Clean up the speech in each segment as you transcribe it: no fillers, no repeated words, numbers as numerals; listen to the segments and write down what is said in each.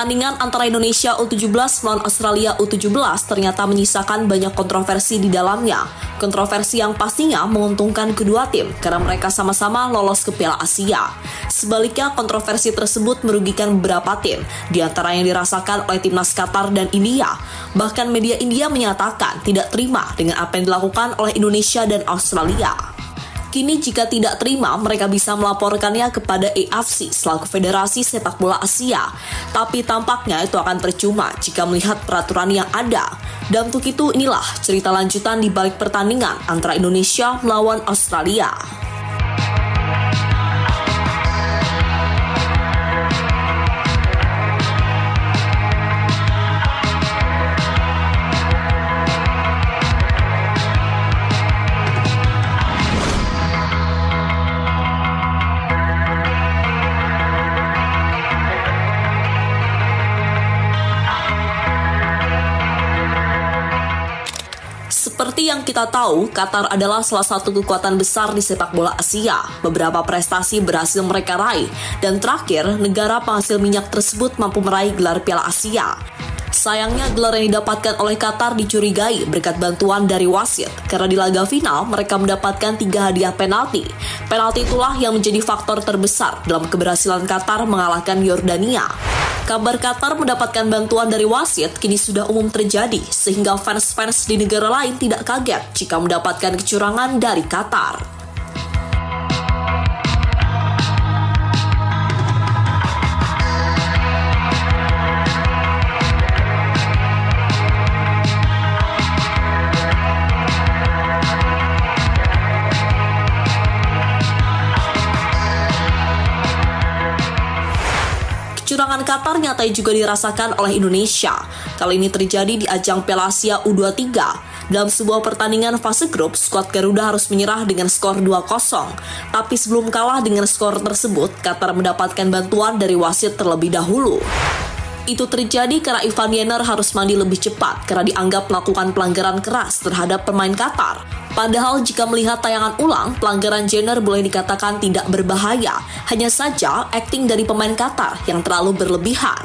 Pertandingan antara Indonesia U17 melawan Australia U17 ternyata menyisakan banyak kontroversi di dalamnya. Kontroversi yang pastinya menguntungkan kedua tim karena mereka sama-sama lolos ke Piala Asia. Sebaliknya, kontroversi tersebut merugikan beberapa tim, di antara yang dirasakan oleh timnas Qatar dan India. Bahkan media India menyatakan tidak terima dengan apa yang dilakukan oleh Indonesia dan Australia. Kini jika tidak terima, mereka bisa melaporkannya kepada AFC selaku Federasi Sepak Bola Asia. Tapi tampaknya itu akan percuma jika melihat peraturan yang ada. Dan untuk itu inilah cerita lanjutan di balik pertandingan antara Indonesia melawan Australia. Seperti yang kita tahu, Qatar adalah salah satu kekuatan besar di sepak bola Asia. Beberapa prestasi berhasil mereka raih, dan terakhir, negara penghasil minyak tersebut mampu meraih gelar Piala Asia. Sayangnya, gelar yang didapatkan oleh Qatar dicurigai berkat bantuan dari wasit, karena di laga final mereka mendapatkan 3 hadiah penalti. Penalti itulah yang menjadi faktor terbesar dalam keberhasilan Qatar mengalahkan Yordania. Kabar Qatar mendapatkan bantuan dari wasit kini sudah umum terjadi, sehingga fans-fans di negara lain tidak kaget jika mendapatkan kecurangan dari Qatar. Kecurangan Qatar nyatanya juga dirasakan oleh Indonesia. Kali ini terjadi di ajang Piala Asia U23. Dalam sebuah pertandingan fase grup, skuad Garuda harus menyerah dengan skor 2-0. Tapi sebelum kalah dengan skor tersebut, Qatar mendapatkan bantuan dari wasit terlebih dahulu. Itu terjadi karena Ivan Jenner harus mandi lebih cepat karena dianggap melakukan pelanggaran keras terhadap pemain Qatar. Padahal jika melihat tayangan ulang, pelanggaran Jenner boleh dikatakan tidak berbahaya. Hanya saja akting dari pemain Qatar yang terlalu berlebihan.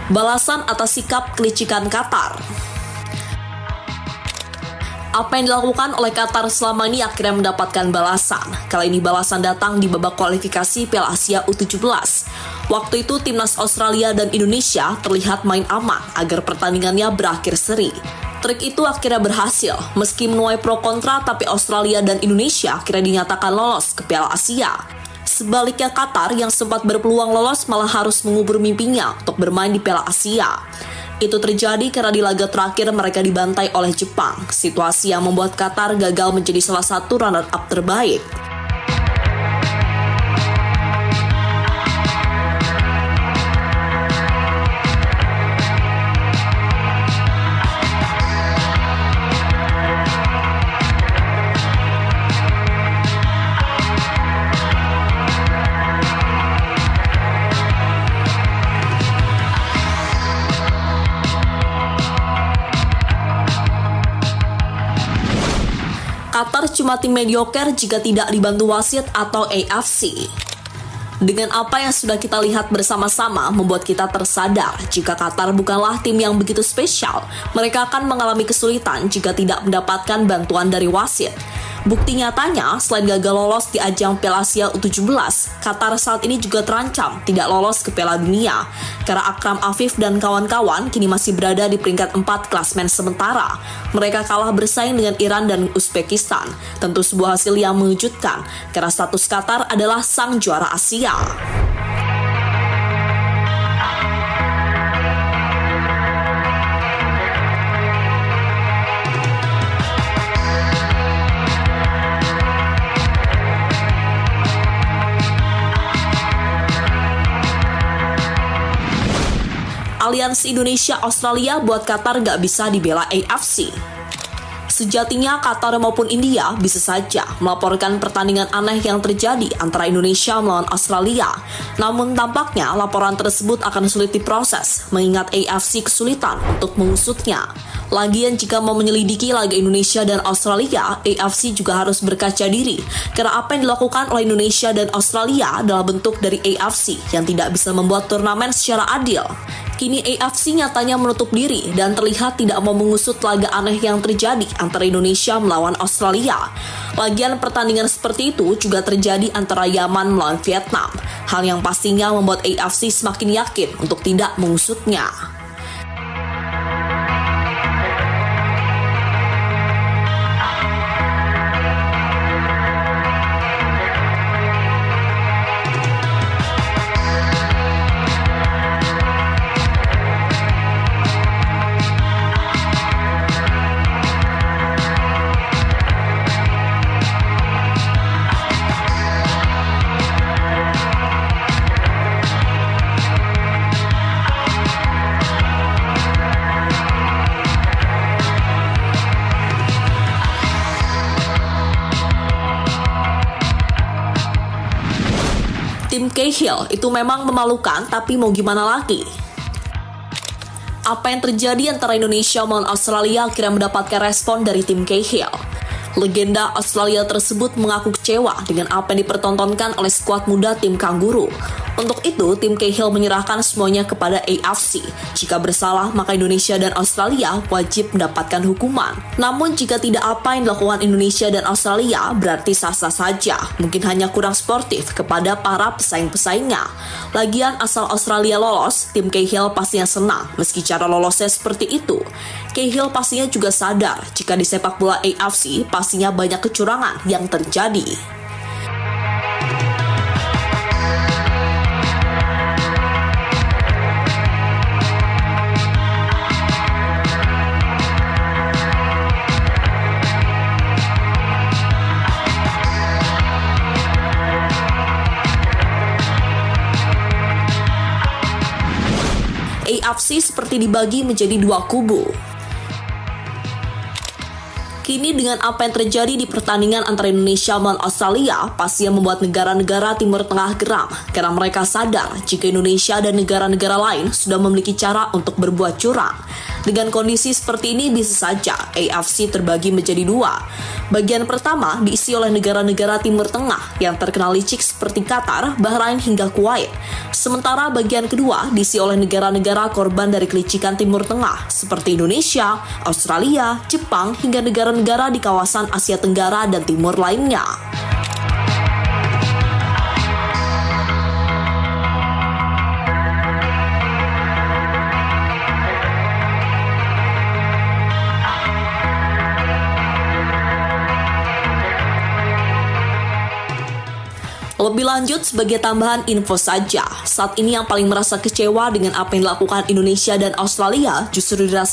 Balasan atas sikap kelicikan Qatar. Apa yang dilakukan oleh Qatar selama ini akhirnya mendapatkan balasan. Kali ini balasan datang di babak kualifikasi Piala Asia U17. Waktu itu timnas Australia dan Indonesia terlihat main aman agar pertandingannya berakhir seri. Trik itu akhirnya berhasil. Meski menuai pro kontra, tapi Australia dan Indonesia akhirnya dinyatakan lolos ke Piala Asia. Sebaliknya Qatar yang sempat berpeluang lolos malah harus mengubur mimpinya untuk bermain di Piala Asia. Itu terjadi karena di laga terakhir mereka dibantai oleh Jepang, situasi yang membuat Qatar gagal menjadi salah satu runner-up terbaik. Qatar cuma tim mediocre jika tidak dibantu wasit atau AFC. Dengan apa yang sudah kita lihat bersama-sama membuat kita tersadar jika Qatar bukanlah tim yang begitu spesial. Mereka akan mengalami kesulitan jika tidak mendapatkan bantuan dari wasit. Bukti nyatanya, selain gagal lolos di ajang Piala Asia U17, Qatar saat ini juga terancam tidak lolos ke Piala Dunia. Karena Akram Afif dan kawan-kawan kini masih berada di peringkat 4 klasmen sementara. Mereka kalah bersaing dengan Iran dan Uzbekistan. Tentu sebuah hasil yang mengejutkan, karena status Qatar adalah sang juara Asia. Aliansi Indonesia-Australia buat Qatar nggak bisa dibela AFC. Sejatinya Qatar maupun India bisa saja melaporkan pertandingan aneh yang terjadi antara Indonesia melawan Australia. Namun tampaknya laporan tersebut akan sulit diproses, mengingat AFC kesulitan untuk mengusutnya. Lagian jika mau menyelidiki laga Indonesia dan Australia, AFC juga harus berkaca diri, karena apa yang dilakukan oleh Indonesia dan Australia adalah bentuk dari AFC yang tidak bisa membuat turnamen secara adil. Kini AFC nyatanya menutup diri dan terlihat tidak mau mengusut laga aneh yang terjadi antara Indonesia melawan Australia. Lagian pertandingan seperti itu juga terjadi antara Yaman melawan Vietnam, hal yang pastinya membuat AFC semakin yakin untuk tidak mengusutnya. Tim Cahill itu memang memalukan, tapi mau gimana lagi? Apa yang terjadi antara Indonesia melawan Australia akhirnya mendapatkan respon dari tim Cahill. Legenda Australia tersebut mengaku kecewa dengan apa yang dipertontonkan oleh skuad muda tim Kanguru. Untuk itu, tim Cahill menyerahkan semuanya kepada AFC. Jika bersalah, maka Indonesia dan Australia wajib mendapatkan hukuman. Namun, jika tidak apa yang dilakukan Indonesia dan Australia, berarti sah-sah saja. Mungkin hanya kurang sportif kepada para pesaing-pesaingnya. Lagian, asal Australia lolos, tim Cahill pastinya senang, meski cara lolosnya seperti itu. Cahill pastinya juga sadar, jika di sepak bola AFC, pastinya banyak kecurangan yang terjadi. AFC seperti dibagi menjadi dua kubu. Kini dengan apa yang terjadi di pertandingan antara Indonesia melawan Australia, pastinya membuat negara-negara Timur Tengah geram, karena mereka sadar jika Indonesia dan negara-negara lain sudah memiliki cara untuk berbuat curang. Dengan kondisi seperti ini bisa saja AFC terbagi menjadi dua. Bagian pertama diisi oleh negara-negara Timur Tengah yang terkenal licik seperti Qatar, Bahrain hingga Kuwait. Sementara bagian kedua diisi oleh negara-negara korban dari kelicikan Timur Tengah seperti Indonesia, Australia, Jepang hingga negara-negara di kawasan Asia Tenggara dan Timur lainnya. Lebih lanjut, sebagai tambahan info saja, saat ini yang paling merasa kecewa dengan apa yang dilakukan Indonesia dan Australia justru dirasakan